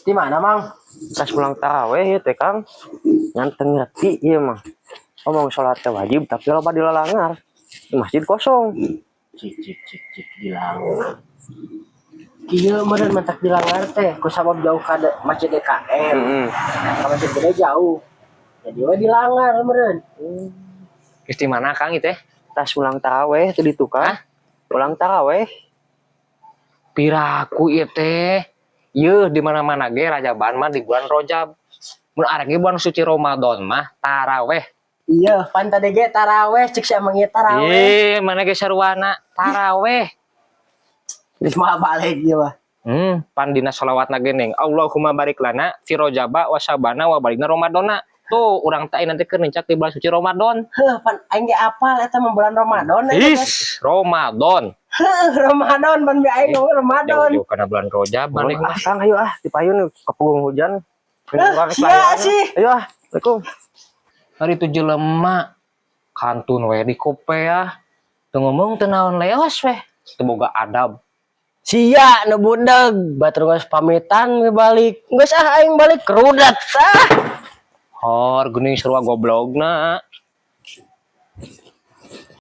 Di mana, Mang? Pas pulang taraweh ya teh Kang. Nyanteng ngerti ieu mah. Ngomong salat teh wajib tapi loba dilalangar. Di masjid kosong. Cik dilangar. Kieu meureun mentak dilangar teh ku sabab jauh ka Masjid DKM. Ka Masjid Gede jauh. Jadi we dilangar meureun. Geus di mana Kang ieu teh? Tas pulang taraweh teh ditu Kang. Pulang taraweh. Piraku ieu teh. Yeuh di mana-mana ge rajaban mah di bulan Rajab. Mun arek ge bulan suci Ramadan mah taraweh. Iya, pan tadi ge taraweh cek sia mah ieu taraweh. Mana ge sarwana taraweh. Geus mah balik ieu mah. Pan dina sholawatna geuning. Allahumma barik lana fi Rajaba wa Syabana wa balikna Ramadana. Tuh, urang teh nanti keur nincak di bulan suci Ramadan. Heuh, pan aing ge apal eta mah bulan Ramadan eta. Ramadan. Ramadan pan aing ngomong Ramadan. Jauh kana bulan Rajab balik mah. Kang ayo dipayun kepunggung hujan. Sia sih. Ayo Assalamualaikum. Hari itu jelema kantun we di kopea. Teu ngomong teu naon leos we. Teu boga adab. Sia nu budeg, batur geus pamitan ge balik. Geus aing balik kerudat Hor geuning sarua goblogna.